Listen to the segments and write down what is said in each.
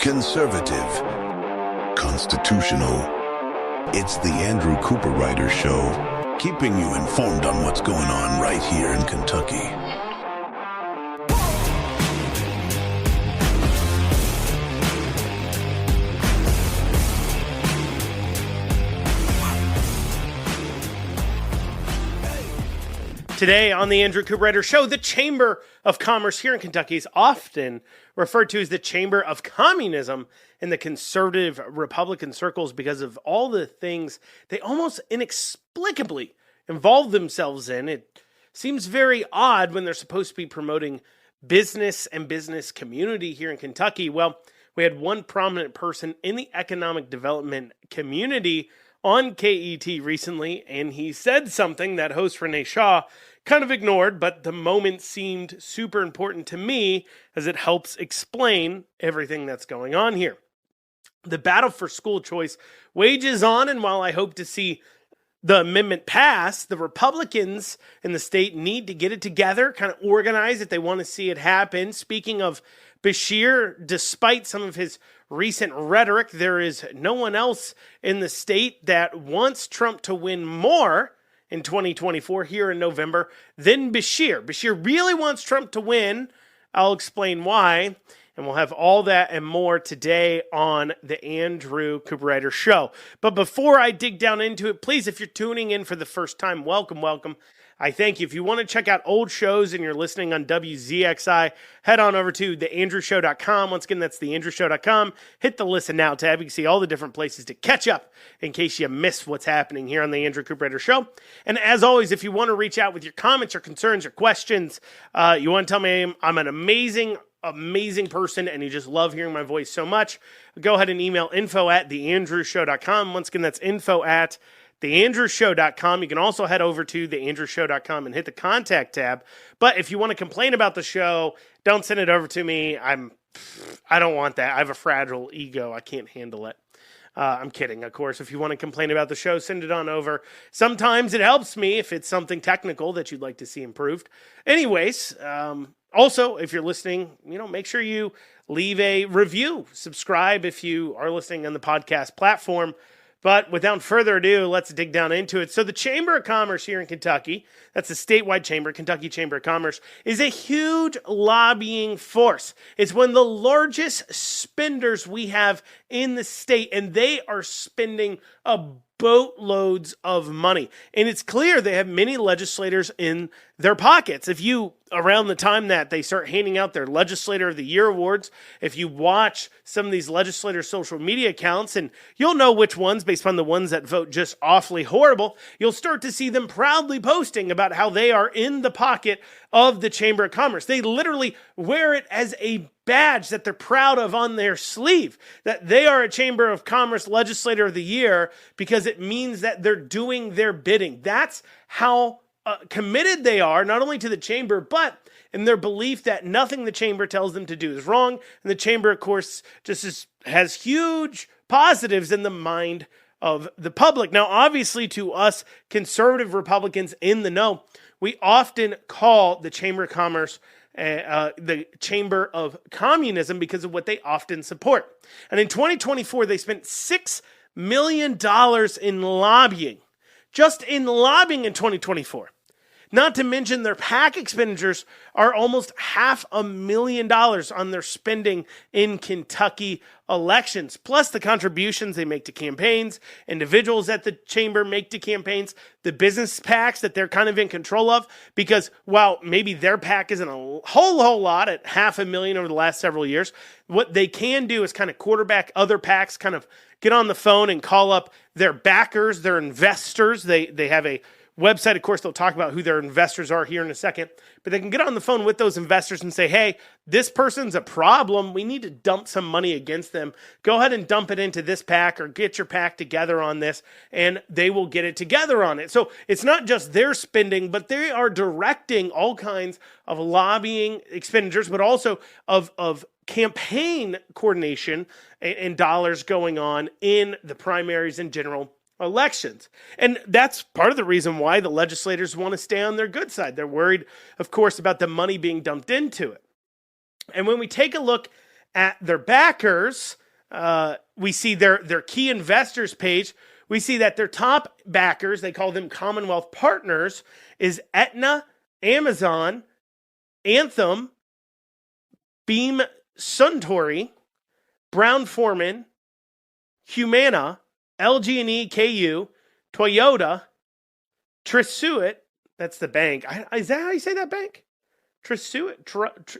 conservative, constitutional. It's the Andrew Cooperrider Show, keeping you informed on what's going on right here in Kentucky. Today on the Andrew Cooperrider Show, the Chamber of Commerce here in Kentucky is often referred to as the Chamber of Communism in the conservative Republican circles because of all the things they almost inexplicably involve themselves in. It seems very odd when they're supposed to be promoting business and business community here in Kentucky. Well, we had one prominent person in the economic development community on KET recently, and he said something that host Renee Shaw kind of ignored, but the moment seemed super important to me as it helps explain everything that's going on here. The battle for school choice wages on, and while I hope to see the amendment pass, the Republicans in the state need to get it together, kind of organize if they want to see it happen. Speaking of Beshear, despite some of his recent rhetoric, there is no one else in the state that wants Trump to win more in 2024 here in November than Beshear. Beshear really wants Trump to win. I'll explain why. And we'll have all that and more today on the Andrew Cooperrider Show. But before I dig down into it, please, if you're tuning in for the first time, welcome. I thank you. If you want to check out old shows and you're listening on WZXI, head on over to theandrewshow.com. Once again, that's theandrewshow.com. Hit the Listen Now tab. You can see all the different places to catch up in case you miss what's happening here on the Andrew Cooperrider Show. And as always, if you want to reach out with your comments, your concerns, your questions, you want to tell me I'm an amazing person and you just love hearing my voice so much, go ahead and email info@theandrewshow.com. Once again, that's info@theandrewshow.com. You can also head over to theandrewshow.com and hit the contact tab. But if you want to complain about the show, don't send it over to me. I don't want that. I have a fragile ego. I can't handle it. I'm kidding, of course. If you want to complain about the show, send it on over. Sometimes it helps me if it's something technical that you'd like to see improved. Anyways, also, if you're listening, make sure you leave a review. Subscribe if you are listening on the podcast platform. But without further ado, let's dig down into it. So the Chamber of Commerce here in Kentucky, that's a statewide chamber, Kentucky Chamber of Commerce, is a huge lobbying force. It's one of the largest spenders we have in the state, and they are spending boatloads of money. And it's clear they have many legislators in their pockets. Around the time that they start handing out their Legislator of the Year awards, if you watch some of these legislators' social media accounts, and you'll know which ones based on the ones that vote just awfully horrible, you'll start to see them proudly posting about how they are in the pocket of the Chamber of Commerce. They literally wear it as a badge that they're proud of on their sleeve, that they are a Chamber of Commerce Legislator of the Year because it means that they're doing their bidding. That's how committed they are, not only to the chamber, but in their belief that nothing the chamber tells them to do is wrong. And the chamber, of course, has huge positives in the mind of the public. Now, obviously, to us conservative Republicans in the know, we often call the Chamber of Commerce the Chamber of Communism because of what they often support. And in 2024, they spent $6 million in lobbying. Just in lobbying in 2024. Not to mention their PAC expenditures are almost $500,000 on their spending in Kentucky elections, plus the contributions they make to campaigns, individuals at the chamber make to campaigns, the business PACs that they're kind of in control of, because while maybe their PAC isn't a whole lot at $500,000 over the last several years, what they can do is kind of quarterback other PACs, kind of get on the phone and call up their backers, their investors. They have a website, of course, they'll talk about who their investors are here in a second, but they can get on the phone with those investors and say, hey, this person's a problem. We need to dump some money against them. Go ahead and dump it into this PAC or get your PAC together on this, and they will get it together on it. So it's not just their spending, but they are directing all kinds of lobbying expenditures, but also of campaign coordination and dollars going on in the primaries in general elections. And that's part of the reason why the legislators want to stay on their good side. They're worried, of course, about the money being dumped into it. And when we take a look at their backers, we see their key investors page. We see that their top backers, they call them Commonwealth partners, is Aetna, Amazon, Anthem, Beam Suntory, Brown-Forman, Humana, LG&E KU, Toyota, Trisuit, that's the bank. Is that how you say that bank? Trisuit, Truist.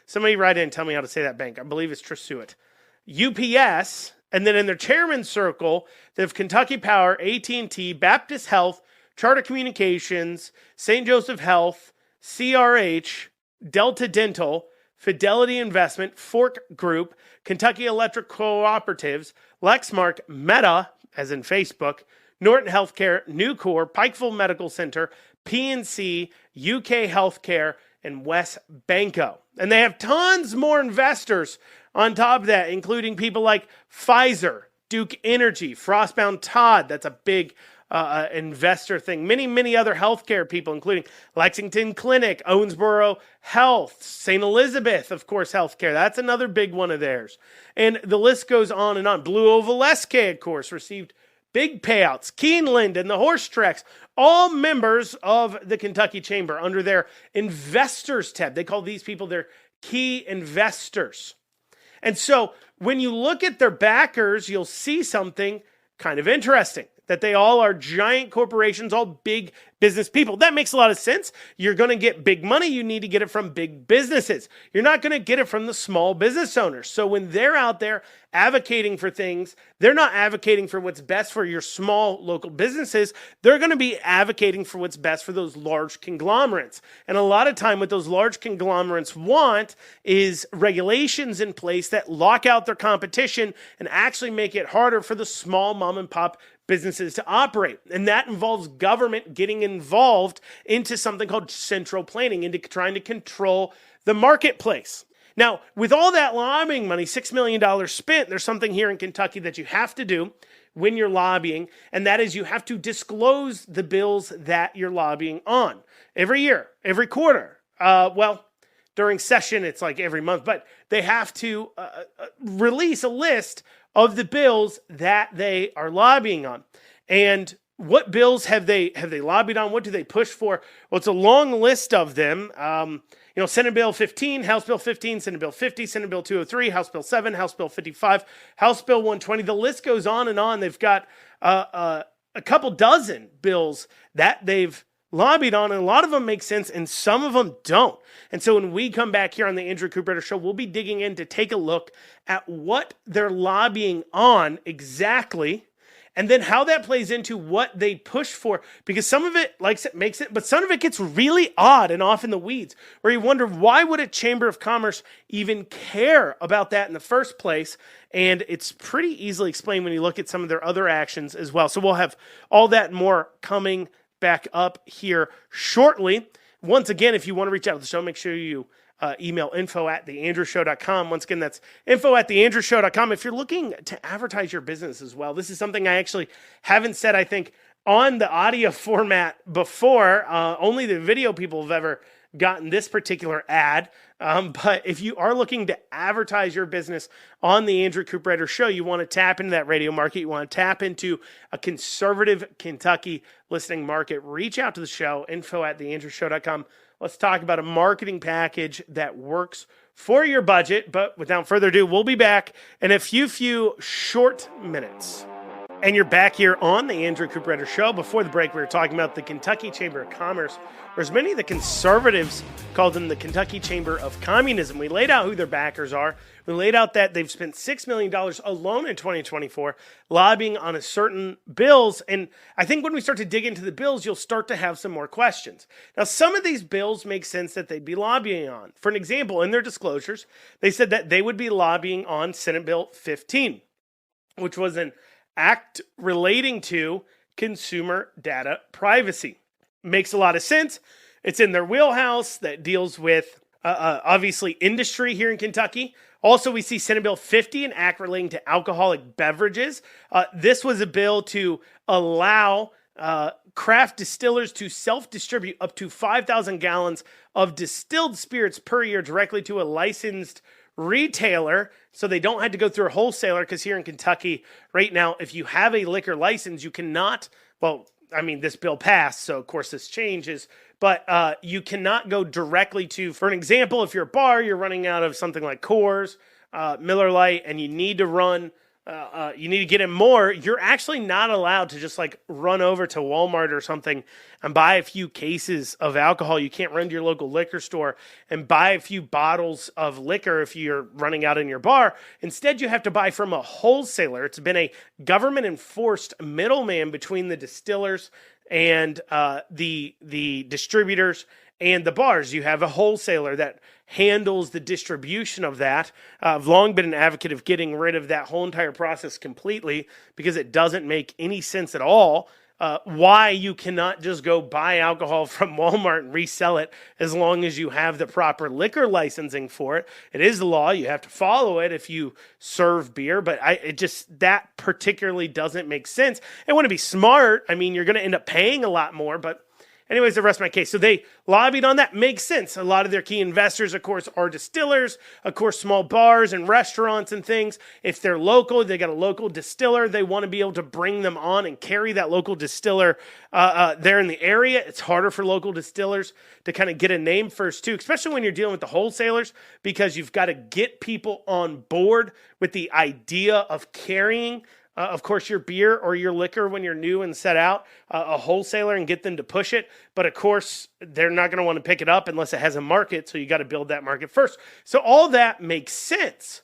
Somebody write in and tell me how to say that bank. I believe it's Trisuit. UPS, and then in their chairman's circle, they have Kentucky Power, AT&T, Baptist Health, Charter Communications, St. Joseph Health, CRH, Delta Dental, Fidelity Investment, Fork Group, Kentucky Electric Cooperatives, Lexmark, Meta, as in Facebook, Norton Healthcare, Nucor, Pikeville Medical Center, PNC, UK Healthcare, and West Banco. And they have tons more investors on top of that, including people like Pfizer, Duke Energy, Frostbound Todd, that's a big investor thing. Many other healthcare people, including Lexington Clinic, Owensboro Health, St. Elizabeth, of course, healthcare. That's another big one of theirs. And the list goes on and on. Blue Oval SK, of course, received big payouts. Keeneland and the Horse Tracks, all members of the Kentucky Chamber under their investors tab. They call these people their key investors. And so when you look at their backers, you'll see something kind of interesting, that they all are giant corporations, all big business people. That makes a lot of sense. You're going to get big money. You need to get it from big businesses. You're not going to get it from the small business owners. So when they're out there advocating for things, they're not advocating for what's best for your small local businesses. They're going to be advocating for what's best for those large conglomerates. And a lot of time what those large conglomerates want is regulations in place that lock out their competition and actually make it harder for the small mom and pop businesses to operate. And that involves government getting involved into something called central planning, into trying to control the marketplace. Now, with all that lobbying money, $6 million spent, there's something here in Kentucky that you have to do when you're lobbying, and that is you have to disclose the bills that you're lobbying on every year, every quarter. During session, it's like every month, but they have to release a list of the bills that they are lobbying on. And what bills have they lobbied on? What do they push for? Well, it's a long list of them. Senate Bill 15, House Bill 15, Senate Bill 50, Senate Bill 203, House Bill 7, House Bill 55, House Bill 120. The list goes on and on. They've got a couple dozen bills that they've lobbied on, and a lot of them make sense and some of them don't. And so when we come back here on the Andrew Cooperrider Show, we'll be digging in to take a look at what they're lobbying on exactly, and then how that plays into what they push for, because some of it makes it, but some of it gets really odd and off in the weeds, where you wonder, why would a Chamber of Commerce even care about that in the first place? And it's pretty easily explained when you look at some of their other actions as well. So we'll have all that and more coming back up here shortly. Once again, if you want to reach out to the show, make sure you email info@theandrewshow.com. Once again, that's info@theandrewshow.com. If you're looking to advertise your business as well, this is something I actually haven't said, I think, on the audio format before. Only the video people have ever gotten this particular ad. But if you are looking to advertise your business on the Andrew Cooperrider Show, you want to tap into that radio market, you want to tap into a conservative Kentucky listening market, reach out to the show, info@theandrewshow.com. Let's talk about a marketing package that works for your budget. But without further ado, we'll be back in a few short minutes. And you're back here on the Andrew Cooperrider Show. Before the break, we were talking about the Kentucky Chamber of Commerce, or as many of the conservatives call them, the Kentucky Chamber of Communism. We laid out who their backers are. We laid out that they've spent $6 million alone in 2024 lobbying on a certain bills. And I think when we start to dig into the bills, you'll start to have some more questions. Now, some of these bills make sense that they'd be lobbying on. For an example, in their disclosures, they said that they would be lobbying on Senate Bill 15, which was an act relating to consumer data privacy. Makes a lot of sense. It's in their wheelhouse that deals with, obviously, industry here in Kentucky. Also, we see Senate Bill 50, an act relating to alcoholic beverages. This was a bill to allow craft distillers to self-distribute up to 5,000 gallons of distilled spirits per year directly to a licensed retailer, so they don't have to go through a wholesaler, because here in Kentucky right now, if you have a liquor license, you cannot, well, I mean, this bill passed, so of course this changes, but you cannot go directly to, for an example, if you're a bar, you're running out of something like Coors, Miller Lite, and you need to run, you need to get in more, you're actually not allowed to just like run over to Walmart or something and buy a few cases of alcohol. You can't run to your local liquor store and buy a few bottles of liquor if you're running out in your bar. Instead, you have to buy from a wholesaler. It's been a government-enforced middleman between the distillers and the distributors and the bars. You have a wholesaler that handles the distribution of that. I've long been an advocate of getting rid of that whole entire process completely, because it doesn't make any sense at all why you cannot just go buy alcohol from Walmart and resell it as long as you have the proper liquor licensing for it. It is the law. You have to follow it if you serve beer, but that particularly doesn't make sense. I want to be smart. I mean, you're going to end up paying a lot more, but anyways, the rest of my case. So they lobbied on that. Makes sense. A lot of their key investors, of course, are distillers, of course, small bars and restaurants and things. If they're local, they got a local distiller. They want to be able to bring them on and carry that local distiller there in the area. It's harder for local distillers to kind of get a name first, too, especially when you're dealing with the wholesalers, because you've got to get people on board with the idea of carrying of course, your beer or your liquor when you're new and set out, a wholesaler, and get them to push it. But of course, they're not going to want to pick it up unless it has a market. So you got to build that market first. So all that makes sense.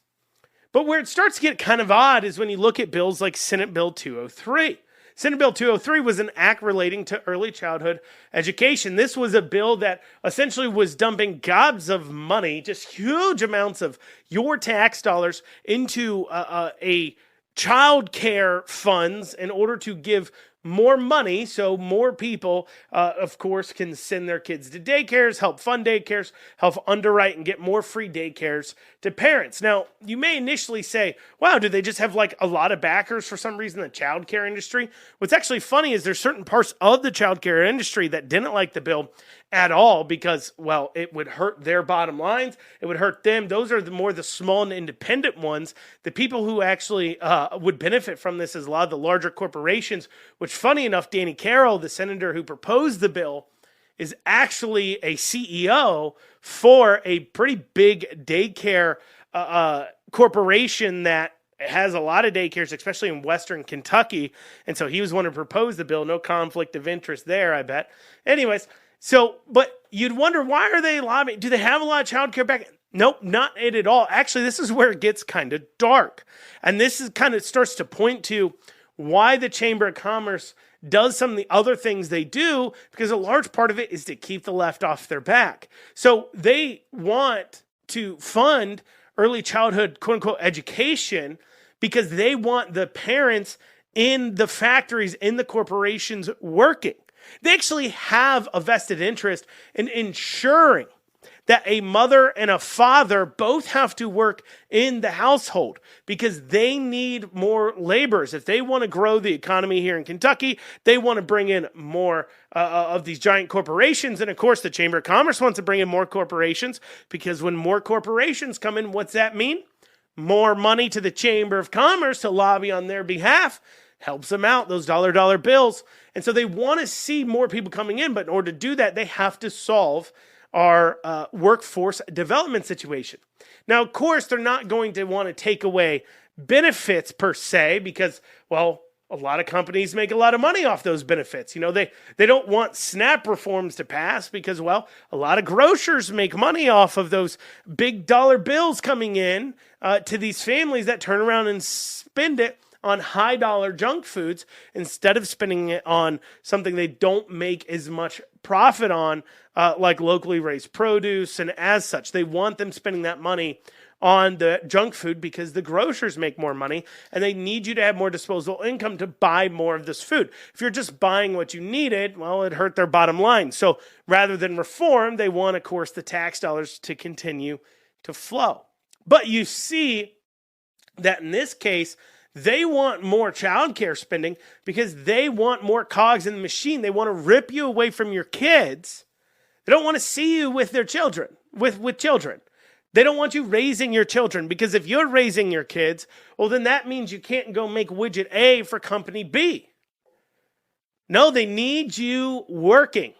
But where it starts to get kind of odd is when you look at bills like Senate Bill 203. Senate Bill 203 was an act relating to early childhood education. This was a bill that essentially was dumping gobs of money, just huge amounts of your tax dollars, into a child care funds in order to give more money so more people, of course, can send their kids to daycares, help fund daycares, help underwrite and get more free daycares to parents. Now, you may initially say, wow, do they just have like a lot of backers for some reason in the child care industry? What's actually funny is there's certain parts of the child care industry that didn't like the bill at all because, well, it would hurt their bottom lines. It would hurt them. Those are the small and independent ones. The people who actually would benefit from this is a lot of the larger corporations, which, funny enough, Danny Carroll, the senator who proposed the bill, is actually a CEO for a pretty big daycare corporation that has a lot of daycares, especially in Western Kentucky. And so he was one who proposed the bill. No conflict of interest there, I bet. Anyways, so, but you'd wonder, why are they lobbying? Do they have a lot of child care back? Nope, not it at all. Actually, this is where it gets kind of dark. And this is kind of starts to point to why the Chamber of Commerce does some of the other things they do, because a large part of it is to keep the left off their back. So they want to fund early childhood, quote unquote, education because they want the parents in the factories, in the corporations working. They actually have a vested interest in ensuring that a mother and a father both have to work in the household because they need more laborers. If they want to grow the economy here in Kentucky, they want to bring in more of these giant corporations. And of course, the Chamber of Commerce wants to bring in more corporations because when more corporations come in, what's that mean? More money to the Chamber of Commerce to lobby on their behalf. Helps them out, those dollar bills. And so they want to see more people coming in, but in order to do that, they have to solve our workforce development situation. Now, of course, they're not going to want to take away benefits per se because, well, a lot of companies make a lot of money off those benefits. You know, they don't want SNAP reforms to pass because, well, a lot of grocers make money off of those big dollar bills coming in to these families that turn around and spend it on high dollar junk foods instead of spending it on something they don't make as much profit on, like locally raised produce. And as such, they want them spending that money on the junk food because the grocers make more money and they need you to have more disposable income to buy more of this food. If you're just buying what you needed, well, it hurt their bottom line. So rather than reform, they want, of course, the tax dollars to continue to flow. But you see that in this case, They want more childcare spending because they want more cogs in the machine. They want to rip you away from your kids. They don't want to see you with their children, with children. They don't want you raising your children, because if you're raising your kids, well, then that means you can't go make widget A for company B. No, they need you working.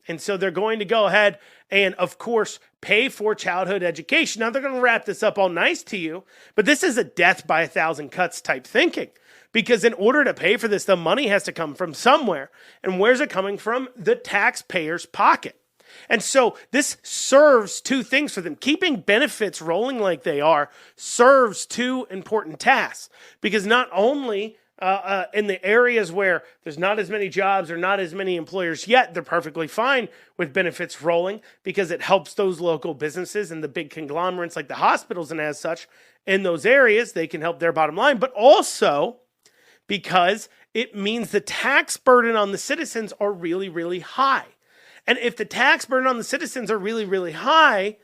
And so they're going to go ahead and, of course, pay for childhood education. Now, they're going to wrap this up all nice to you, but this is a death by 1,000 cuts type thinking. Because in order to pay for this, the money has to come from somewhere. And where's it coming from? The taxpayer's pocket. And so this serves two things for them. Keeping benefits rolling like they are serves two important tasks. Because not only in the areas where there's not as many jobs or not as many employers yet, they're perfectly fine with benefits rolling, because it helps those local businesses and the big conglomerates like the hospitals and as such in those areas. They can help their bottom line, but also because it means the tax burden on the citizens are really, really high. And if the tax burden on the citizens are really, really high,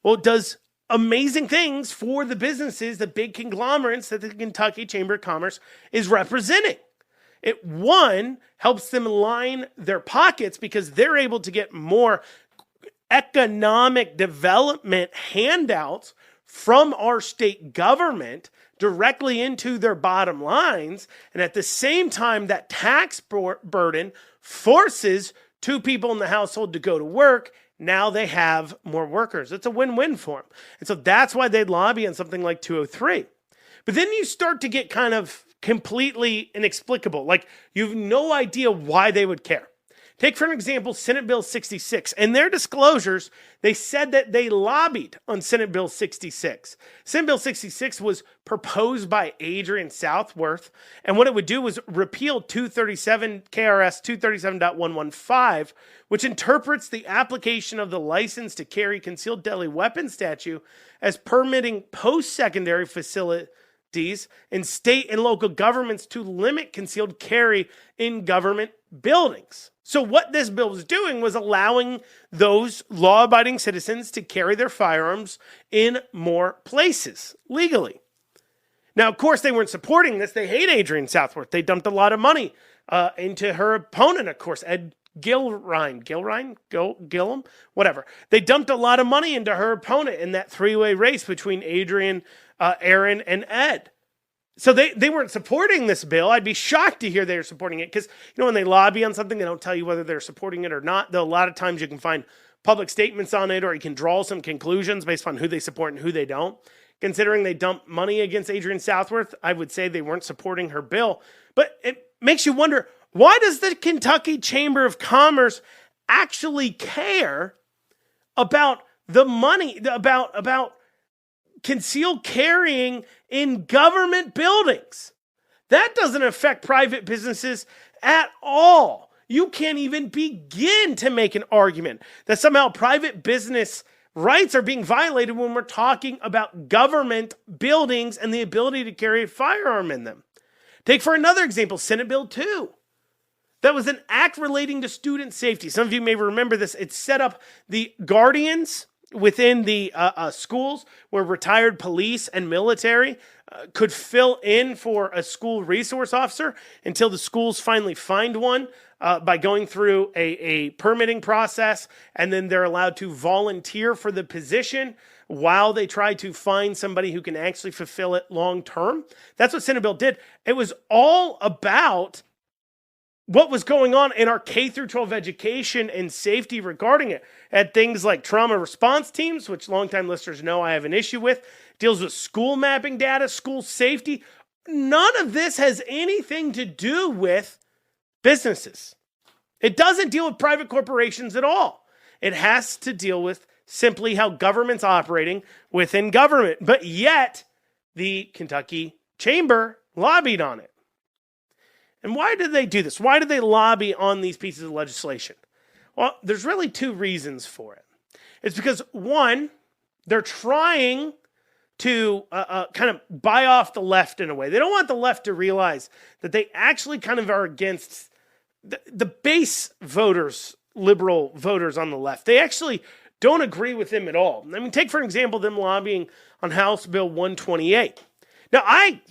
well, it does amazing things for the businesses, the big conglomerates that the Kentucky Chamber of Commerce is representing. It, one, helps them line their pockets because they're able to get more economic development handouts from our state government directly into their bottom lines. And at the same time, that tax burden forces two people in the household to go to work. Now they have more workers. It's a win-win for them. And so that's why they'd lobby on something like 203. But then you start to get kind of completely inexplicable. Like, you have no idea why they would care. Take, for an example, Senate Bill 66. In their disclosures, they said that they lobbied on Senate Bill 66. Senate Bill 66 was proposed by Adrian Southworth, and what it would do was repeal 237 KRS 237.115, which interprets the application of the license to carry concealed deadly weapon statute as permitting post-secondary facilities in state and local governments to limit concealed carry in government buildings. So what this bill was doing was allowing those law-abiding citizens to carry their firearms in more places legally. Now, of course, they weren't supporting this. They hate Adrian Southworth. They dumped a lot of money into her opponent, of course, Ed Gilram, whatever. They dumped a lot of money into her opponent in that three-way race between Adrian, Aaron, and Ed. So they weren't supporting this bill. I'd be shocked to hear they're supporting it, because, when they lobby on something, they don't tell you whether they're supporting it or not. Though a lot of times you can find public statements on it, or you can draw some conclusions based on who they support and who they don't. Considering they dumped money against Adrian Southworth, I would say they weren't supporting her bill. But it makes you wonder, why does the Kentucky Chamber of Commerce actually care about the money, about concealed carrying in government buildings? That doesn't affect private businesses at all. You can't even begin to make an argument that somehow private business rights are being violated when we're talking about government buildings and the ability to carry a firearm in them. Take, for another example, Senate Bill 2. That was an act relating to student safety. Some of you may remember this. It set up the guardians within the schools, where retired police and military could fill in for a school resource officer until the schools finally find one by going through a permitting process, and then they're allowed to volunteer for the position while they try to find somebody who can actually fulfill it long term. That's what Senate Bill did. It was all about what was going on in our K through 12 education and safety regarding it. Had things like trauma response teams, which longtime listeners know I have an issue with, deals with school mapping data, school safety. None of this has anything to do with businesses. It doesn't deal with private corporations at all. It has to deal with simply how government's operating within government. But yet, the Kentucky Chamber lobbied on it. And why did they do this? Why did they lobby on these pieces of legislation? Well, there's really two reasons for it. It's because, one, they're trying to kind of buy off the left in a way. They don't want the left to realize that they actually kind of are against the base voters, liberal voters on the left. They actually don't agree with them at all. I mean, take, for example, them lobbying on House Bill 128. Now,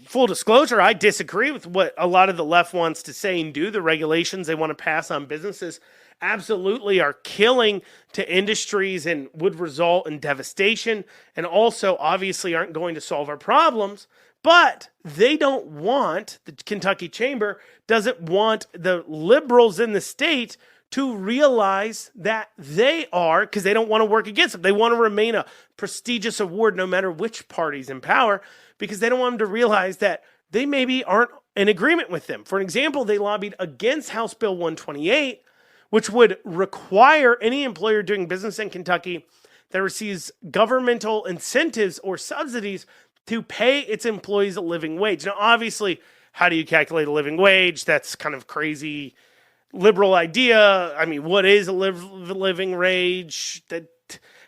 full disclosure, I disagree with what a lot of the left wants to say and do. The regulations they want to pass on businesses absolutely are killing to industries and would result in devastation, and also obviously aren't going to solve our problems. But they don't want, the Kentucky Chamber doesn't want the liberals in the state to realize that they are, because they don't want to work against them. They want to remain a prestigious award no matter which party's in power, because they don't want them to realize that they maybe aren't in agreement with them. For example, they lobbied against House Bill 128, which would require any employer doing business in Kentucky that receives governmental incentives or subsidies to pay its employees a living wage. Now, obviously, how do you calculate a living wage? That's kind of crazy liberal idea. I mean, what is a living wage? That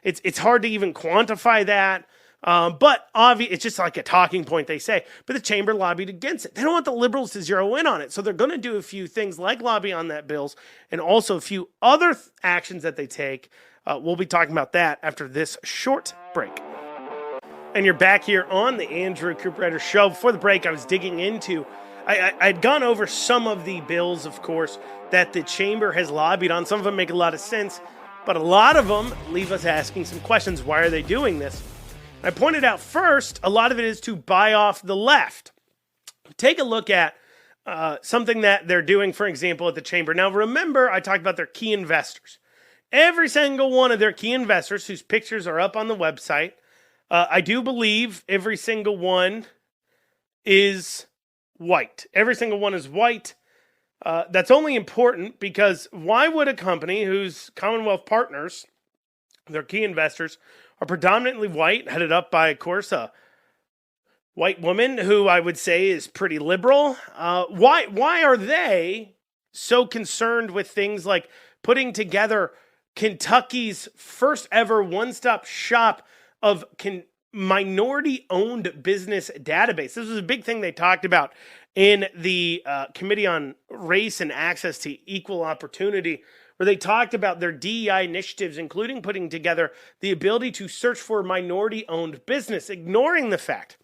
it's hard to even quantify that. But it's just like a talking point, they say. But the chamber lobbied against it. They don't want the liberals to zero in on it. So they're going to do a few things like lobby on that bills and also a few other actions that they take. We'll be talking about that after this short break. And you're back here on the Andrew Cooperrider Show. Before the break, I was digging into, I'd gone over some of the bills, of course, that the chamber has lobbied on. Some of them make a lot of sense, but a lot of them leave us asking some questions. Why are they doing this? I pointed out first, a lot of it is to buy off the left. Take a look at something that they're doing, for example, at the chamber. Now, remember, I talked about their key investors. Every single one of their key investors, whose pictures are up on the website, I do believe every single one is white. Every single one is white. That's only important because why would a company whose Commonwealth partners, their key investors, are predominantly white, headed up by, of course, a white woman who I would say is pretty liberal? Why are they so concerned with things like putting together Kentucky's first ever one-stop shop of minority-owned business database? This was a big thing they talked about in the Committee on Race and Access to Equal Opportunity, where they talked about their DEI initiatives, including putting together the ability to search for minority-owned business, ignoring the fact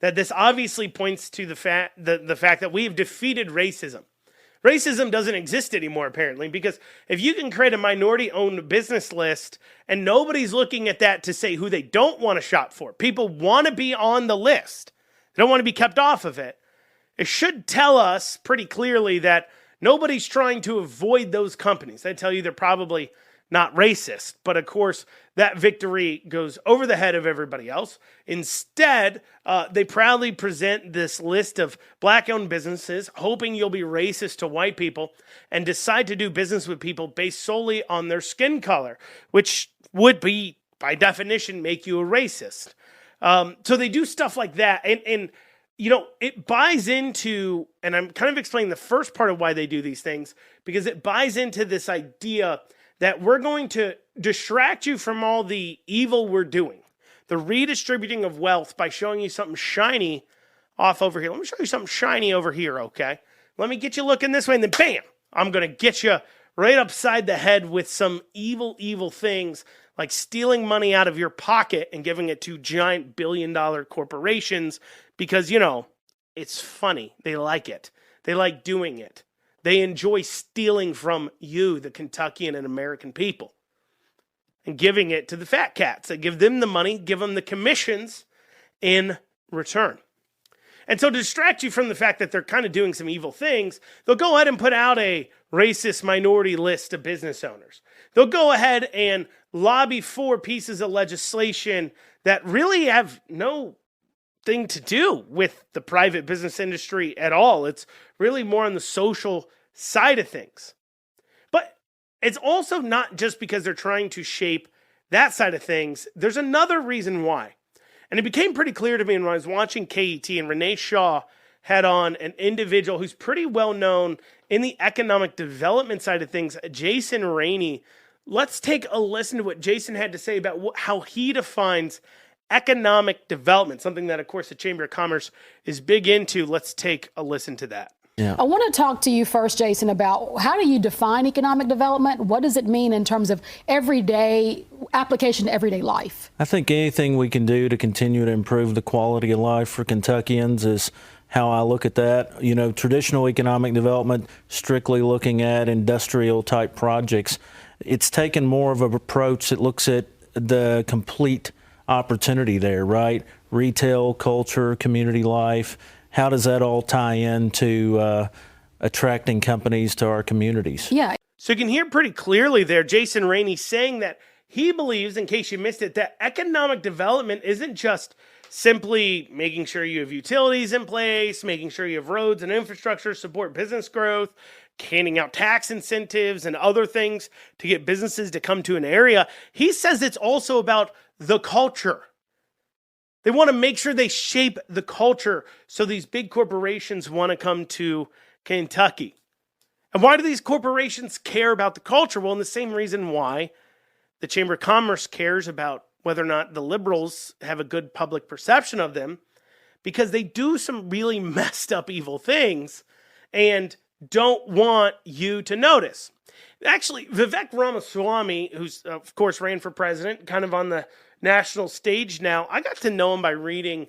that this obviously points to the fact that we have defeated racism. Racism doesn't exist anymore, apparently, because if you can create a minority-owned business list and nobody's looking at that to say who they don't want to shop for, people want to be on the list, they don't want to be kept off of it, it should tell us pretty clearly that nobody's trying to avoid those companies. I tell you, they're probably not racist, but of course, that victory goes over the head of everybody else. Instead, they proudly present this list of black-owned businesses, hoping you'll be racist to white people, and decide to do business with people based solely on their skin color, which would be, by definition, make you a racist. So they do stuff like that, and you know, it buys into, and I'm kind of explaining the first part of why they do these things, because it buys into this idea that we're going to distract you from all the evil we're doing, the redistributing of wealth by showing you something shiny off over here. Let me show you something shiny over here, okay? Let me get you looking this way, and then bam, I'm going to get you right upside the head with some evil, evil things like stealing money out of your pocket and giving it to giant billion-dollar corporations because, you know, it's funny. They like it. They like doing it. They enjoy stealing from you, the Kentuckian and American people, and giving it to the fat cats. They give them the money, give them the commissions in return. And so to distract you from the fact that they're kind of doing some evil things, they'll go ahead and put out a racist minority list of business owners. They'll go ahead and lobby for pieces of legislation that really have no thing to do with the private business industry at all. It's really more on the social side of things. But it's also not just because they're trying to shape that side of things. There's another reason why. And it became pretty clear to me when I was watching KET and Renee Shaw had on an individual who's pretty well known in the economic development side of things, Jason Rainey. Let's take a listen to what Jason had to say about how he defines economic development, something that, of course, the Chamber of Commerce is big into. Let's take a listen to that. Yeah. I want to talk to you first, Jason, about how do you define economic development? What does it mean in terms of everyday application to everyday life? I think anything we can do to continue to improve the quality of life for Kentuckians is how I look at that. You know, traditional economic development, strictly looking at industrial type projects, it's taken more of an approach that looks at the complete opportunity there, right? Retail, culture, community life. How does that all tie into attracting companies to our communities? Yeah. So you can hear pretty clearly there Jason Rainey saying that he believes, in case you missed it, that economic development isn't just simply making sure you have utilities in place, making sure you have roads and infrastructure, support business growth, handing out tax incentives and other things to get businesses to come to an area. He says it's also about the culture. They want to make sure they shape the culture so these big corporations want to come to Kentucky. And why do these corporations care about the culture? Well, in the same reason why the Chamber of Commerce cares about whether or not the liberals have a good public perception of them, because they do some really messed up evil things and don't want you to notice. Actually, Vivek Ramaswamy, who's of course ran for president, kind of on the national stage now, I got to know him by reading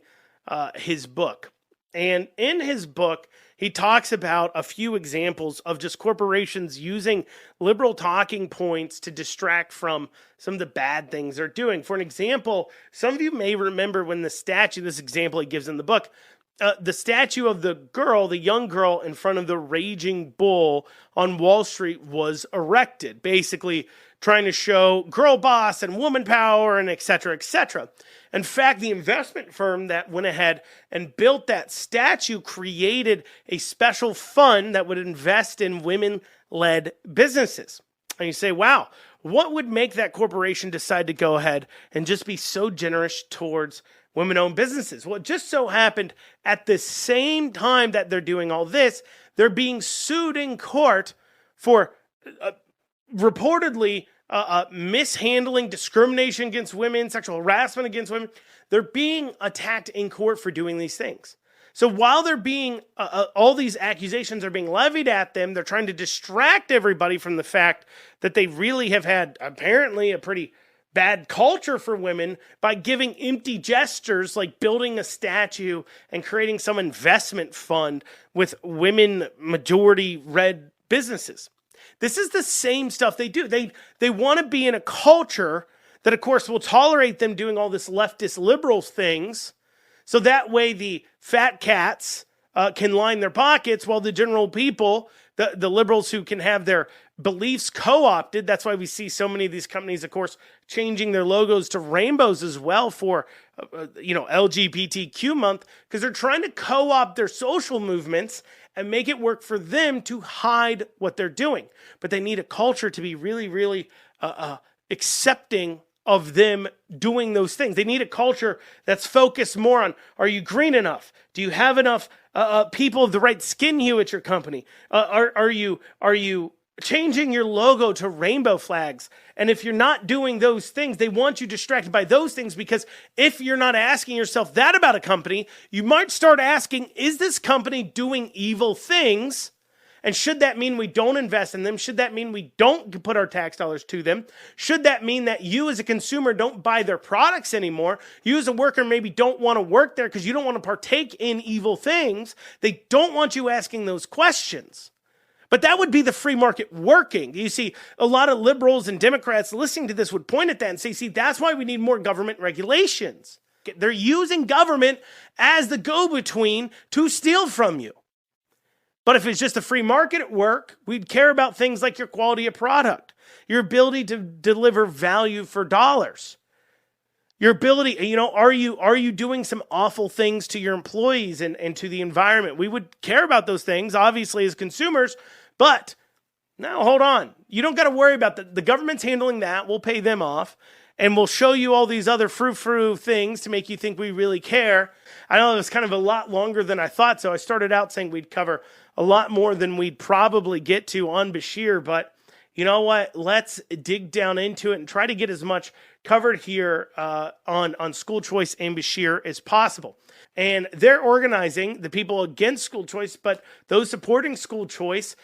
his book. And in his book, he talks about a few examples of just corporations using liberal talking points to distract from some of the bad things they're doing. For an example, some of you may remember when the statue, this example he gives in the book, the statue of the young girl in front of the raging bull on Wall Street was erected, basically trying to show girl boss and woman power and et cetera, et cetera. In fact, the investment firm that went ahead and built that statue created a special fund that would invest in women-led businesses. And you say, wow, what would make that corporation decide to go ahead and just be so generous towards women-owned businesses? Well, it just so happened at the same time that they're doing all this, they're being sued in court for reportedly mishandling, discrimination against women, sexual harassment against women. They're being attacked in court for doing these things. So while they're being, all these accusations are being levied at them, they're trying to distract everybody from the fact that they really have had apparently a pretty bad culture for women by giving empty gestures like building a statue and creating some investment fund with women majority led businesses. This is the same stuff they do. They want to be in a culture that, of course, will tolerate them doing all this leftist liberal things. So that way the fat cats can line their pockets while the general people, the liberals who can have their beliefs co-opted. That's why we see so many of these companies, of course, changing their logos to rainbows as well for, LGBTQ month, because they're trying to co-opt their social movements and make it work for them to hide what they're doing. But they need a culture to be really, really accepting of them doing those things. They need a culture that's focused more on, are you green enough? Do you have enough people of the right skin hue at your company? Are you changing your logo to rainbow flags? And if you're not doing those things, they want you distracted by those things, because if you're not asking yourself that about a company, you might start asking, is this company doing evil things? And should that mean we don't invest in them? Should that mean we don't put our tax dollars to them? Should that mean that you as a consumer don't buy their products anymore? You as a worker maybe don't want to work there because you don't want to partake in evil things. They don't want you asking those questions. But that would be the free market working. You see, a lot of liberals and Democrats listening to this would point at that and say, see, that's why we need more government regulations. They're using government as the go-between to steal from you. But if it's just a free market at work, we'd care about things like your quality of product, your ability to deliver value for dollars, your ability, are you doing some awful things to your employees and to the environment? We would care about those things, obviously, as consumers, but now hold on. You don't got to worry about the government's handling that. We'll pay them off. And we'll show you all these other frou-frou things to make you think we really care. I know it was kind of a lot longer than I thought, so I started out saying we'd cover a lot more than we'd probably get to on Beshear, but you know what? Let's dig down into it and try to get as much covered here on school choice and Bashir as possible. And they're organizing the people against school choice, but those supporting school choice,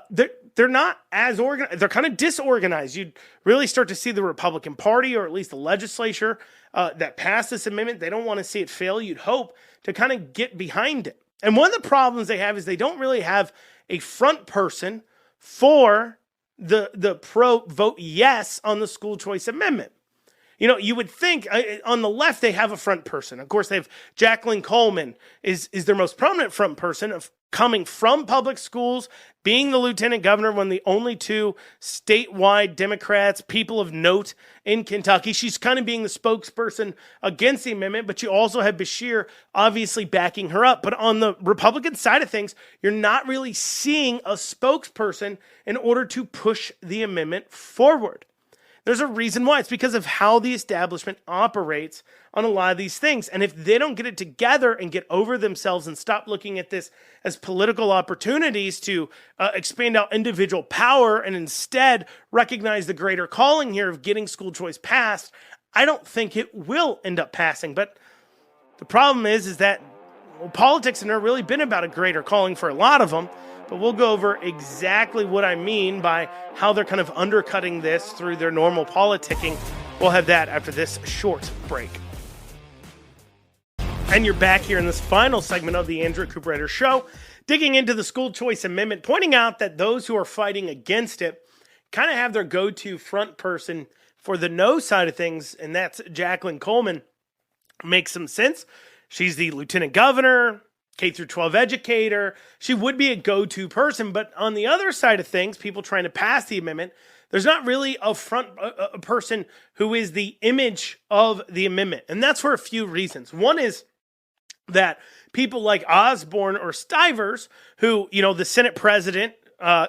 they're not as organized. They're kind of disorganized. You'd really start to see the Republican Party, or at least the legislature that passed this amendment. They don't want to see it fail. You'd hope to kind of get behind it. And one of the problems they have is they don't really have a front person for the pro vote yes on the school choice amendment. You know, you would think on the left they have a front person. Of course, they have Jacqueline Coleman is their most prominent front person, of coming from public schools, being the lieutenant governor, one of the only two statewide Democrats, people of note in Kentucky. She's kind of being the spokesperson against the amendment, but you also have Bashir obviously backing her up. But on the Republican side of things, you're not really seeing a spokesperson in order to push the amendment forward. There's a reason why. It's because of how the establishment operates on a lot of these things. And if they don't get it together and get over themselves and stop looking at this as political opportunities to expand out individual power and instead recognize the greater calling here of getting school choice passed, I don't think it will end up passing. But the problem is that politics has never really been about a greater calling for a lot of them. But we'll go over exactly what I mean by how they're kind of undercutting this through their normal politicking. We'll have that after this short break. And you're back here in this final segment of the Andrew Cooperrider Show, digging into the school choice amendment, pointing out that those who are fighting against it kind of have their go-to front person for the no side of things, and that's Jacqueline Coleman. Makes some sense. She's the lieutenant governor, K through 12 educator. She would be a go-to person, but on the other side of things, people trying to pass the amendment, there's not really a person who is the image of the amendment. And that's for a few reasons. One is that people like Osborne or Stivers, who, you know, the Senate President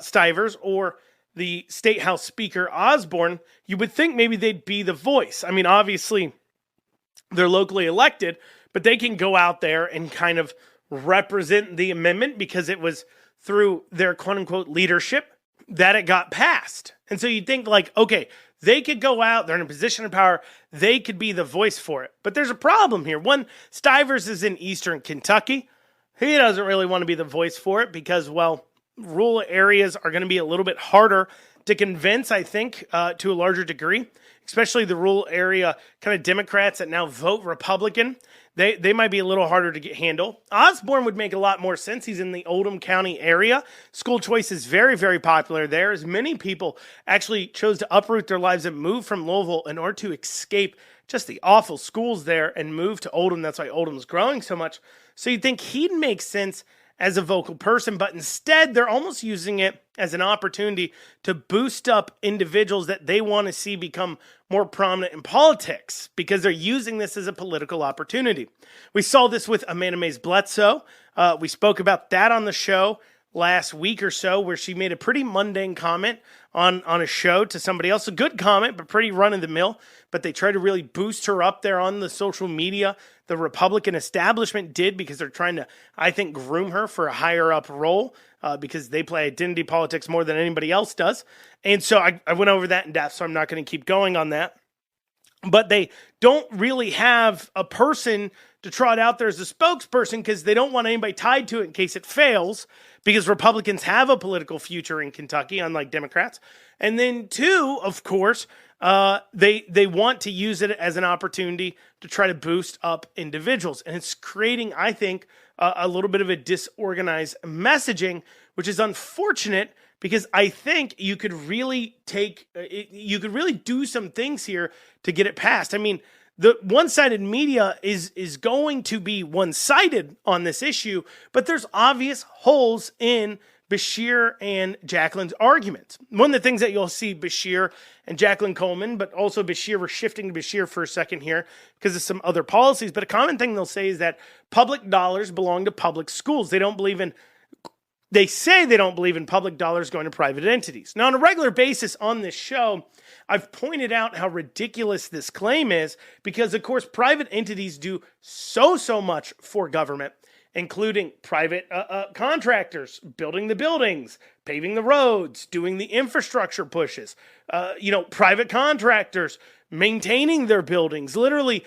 Stivers or the State House Speaker Osborne, you would think maybe they'd be the voice. I mean, obviously, they're locally elected, but they can go out there and kind of represent the amendment because it was through their quote-unquote leadership that it got passed. And so you'd think like, okay, they could go out, they're in a position of power, they could be the voice for it. But there's a problem here. One, Stivers is in eastern Kentucky. He doesn't really want to be the voice for it because, well, rural areas are going to be a little bit harder to convince, I think, to a larger degree, especially the rural area kind of Democrats that now vote Republican. They might be a little harder to handle. Osborne would make a lot more sense. He's in the Oldham County area. School choice is very, very popular there, as many people actually chose to uproot their lives and move from Louisville in order to escape just the awful schools there and move to Oldham. That's why Oldham's growing so much. So you'd think he'd make sense as a vocal person, but instead they're almost using it as an opportunity to boost up individuals that they want to see become more prominent in politics because they're using this as a political opportunity. We saw this with Amanda Mays Bledsoe. We spoke about that on the show last week or so, where she made a pretty mundane comment on a show to somebody else. A good comment, but pretty run-of-the-mill. But they tried to really boost her up there on the social media. The Republican establishment did because they're trying to, I think, groom her for a higher-up role because they play identity politics more than anybody else does. And so I went over that in depth, so I'm not going to keep going on that. But they don't really have a person to trot out there as a spokesperson because they don't want anybody tied to it in case it fails, because Republicans have a political future in Kentucky, unlike Democrats. And then two, of course, they want to use it as an opportunity to try to boost up individuals. And it's creating, I think, a little bit of a disorganized messaging, which is unfortunate because I think you could really do some things here to get it passed. I mean, the one-sided media is going to be one-sided on this issue, but there's obvious holes in Bashir and Jacqueline's arguments. One of the things that you'll see Bashir and Jacqueline Coleman, but also Bashir, we're shifting to Bashir for a second here because of some other policies, but a common thing they'll say is that public dollars belong to public schools. They say they don't believe in public dollars going to private entities. Now, on a regular basis on this show, I've pointed out how ridiculous this claim is because, of course, private entities do so much for government, including private contractors building the buildings, paving the roads, doing the infrastructure pushes, private contractors maintaining their buildings, literally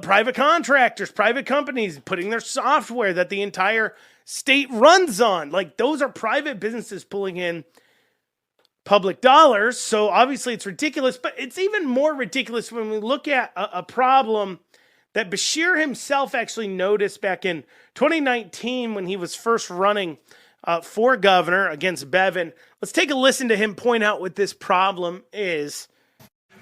private contractors, private companies putting their software that the entire state runs on. Like, those are private businesses pulling in public dollars. So obviously it's ridiculous, but it's even more ridiculous when we look at a problem that Beshear himself actually noticed back in 2019 when he was first running for governor against Bevin. Let's take a listen to him point out what this problem is.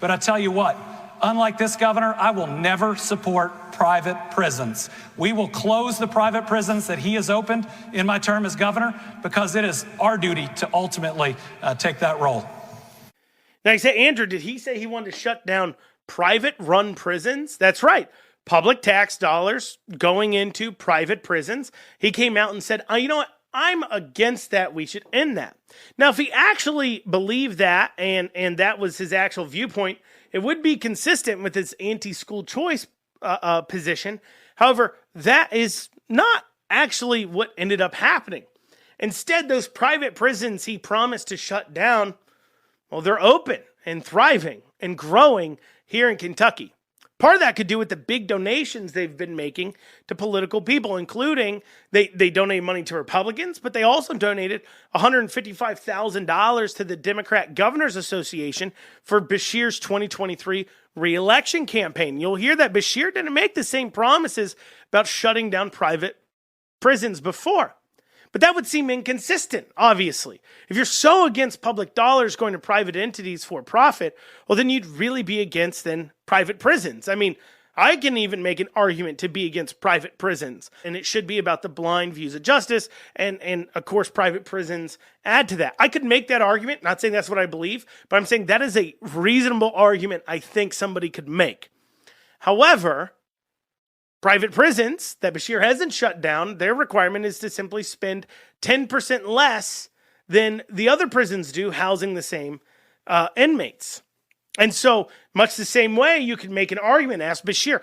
But I tell you what, unlike this governor, I will never support private prisons. We will close the private prisons that he has opened in my term as governor because it is our duty to ultimately take that role. Now, you say, Andrew, did he say he wanted to shut down private-run prisons? That's right. Public tax dollars going into private prisons. He came out and said, you know what? I'm against that. We should end that. Now, if he actually believed that and that was his actual viewpoint, it would be consistent with his anti-school choice position. However, that is not actually what ended up happening. Instead, those private prisons he promised to shut down, well, they're open and thriving and growing here in Kentucky. Part of that could do with the big donations they've been making to political people, including they donate money to Republicans, but they also donated $155,000 to the Democrat Governors Association for Beshear's 2023 re-election campaign. You'll hear that Beshear didn't make the same promises about shutting down private prisons before. But that would seem inconsistent, obviously. If you're so against public dollars going to private entities for profit, well, then you'd really be against then private prisons. I mean, I can even make an argument to be against private prisons, and it should be about the blind views of justice, and of course, private prisons add to that. I could make that argument, not saying that's what I believe, but I'm saying that is a reasonable argument I think somebody could make. However, private prisons that Beshear hasn't shut down, their requirement is to simply spend 10% less than the other prisons do housing the same inmates. And so, much the same way, you could make an argument, ask Beshear,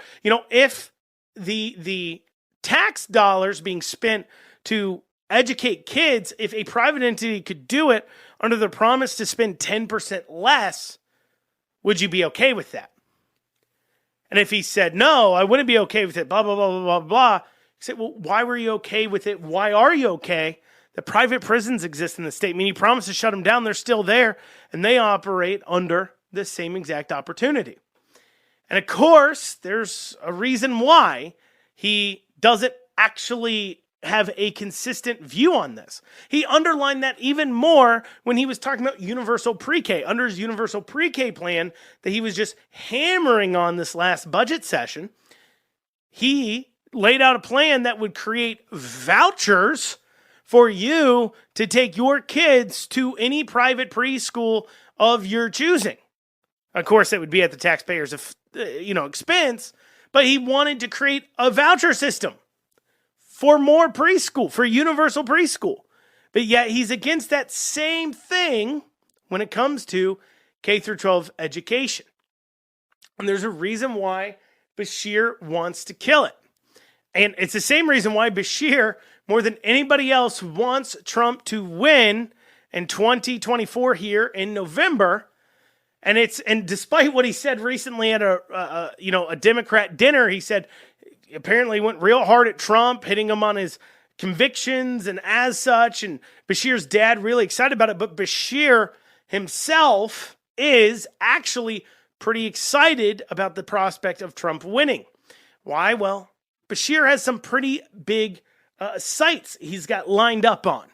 if the tax dollars being spent to educate kids, if a private entity could do it under the promise to spend 10% less, would you be okay with that? And if he said, no, I wouldn't be okay with it, blah, blah, blah, blah, blah, blah, he said, well, why were you okay with it? Why are you okay that private prisons exist in the state? I mean, he promised to shut them down. They're still there, and they operate under the same exact opportunity. And of course, there's a reason why he doesn't actually have a consistent view on this. He underlined that even more when he was talking about universal pre-K. Under his universal pre-K plan that he was just hammering on this last budget session, he laid out a plan that would create vouchers for you to take your kids to any private preschool of your choosing. Of course, it would be at the taxpayer's expense, but he wanted to create a voucher system for more preschool, for universal preschool. But yet he's against that same thing when it comes to K through 12 education. And there's a reason why Beshear wants to kill it. And it's the same reason why Beshear, more than anybody else, wants Trump to win in 2024 here in November. And despite what he said recently at a Democrat dinner, he said apparently went real hard at Trump, hitting him on his convictions and as such. And Beshear's dad really excited about it. But Beshear himself is actually pretty excited about the prospect of Trump winning. Why? Well, Beshear has some pretty big sights he's got lined up on.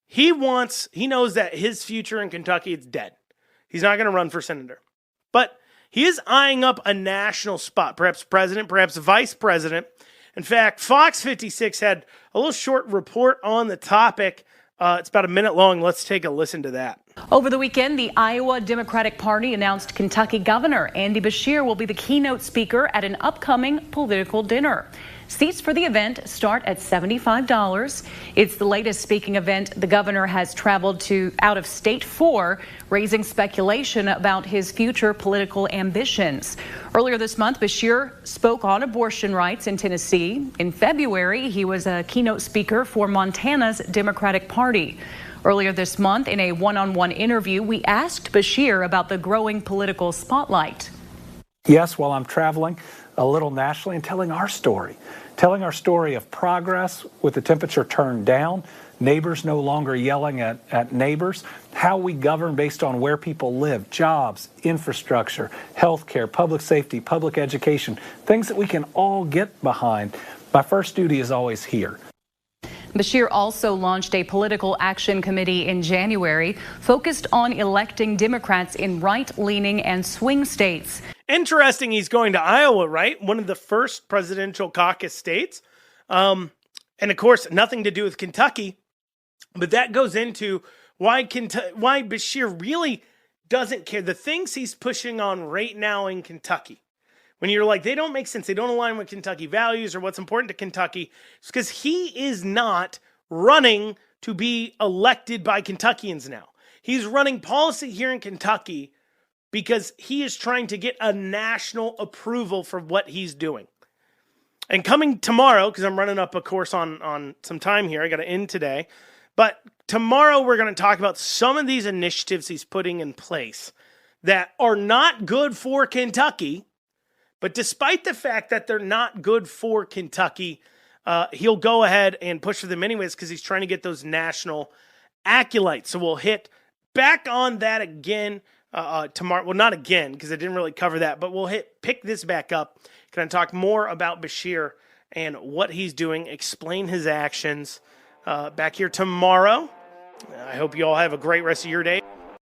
He knows that his future in Kentucky is dead. He's not going to run for senator. But he is eyeing up a national spot, perhaps president, perhaps vice president. In fact, Fox 56 had a little short report on the topic. It's about a minute long. Let's take a listen to that. Over the weekend, the Iowa Democratic Party announced Kentucky Governor Andy Beshear will be the keynote speaker at an upcoming political dinner. Seats for the event start at $75. It's the latest speaking event the governor has traveled to out of state for, raising speculation about his future political ambitions. Earlier this month, Beshear spoke on abortion rights in Tennessee. In February, he was a keynote speaker for Montana's Democratic Party. Earlier this month, in a one-on-one interview, we asked Beshear about the growing political spotlight. Yes, while I'm traveling a little nationally and telling our story of progress with the temperature turned down, neighbors no longer yelling at neighbors, how we govern based on where people live, jobs, infrastructure, healthcare, public safety, public education, things that we can all get behind. My first duty is always here. Beshear also launched a political action committee in January focused on electing Democrats in right-leaning and swing states. Interesting, he's going to Iowa, right? One of the first presidential caucus states. And of course, nothing to do with Kentucky. But that goes into why Beshear really doesn't care. The things he's pushing on right now in Kentucky, when you're like, they don't make sense, they don't align with Kentucky values or what's important to Kentucky, it's because he is not running to be elected by Kentuckians now. He's running policy here in Kentucky because he is trying to get a national approval for what he's doing. And coming tomorrow, because I'm running up a course on some time here, I got to end today, but tomorrow we're going to talk about some of these initiatives he's putting in place that are not good for Kentucky. But despite the fact that they're not good for Kentucky, he'll go ahead and push for them anyways because he's trying to get those national acolytes. So we'll hit back on that again tomorrow. Well, not again because I didn't really cover that, but we'll pick this back up. Going to talk more about Beshear and what he's doing, explain his actions back here tomorrow. I hope you all have a great rest of your day.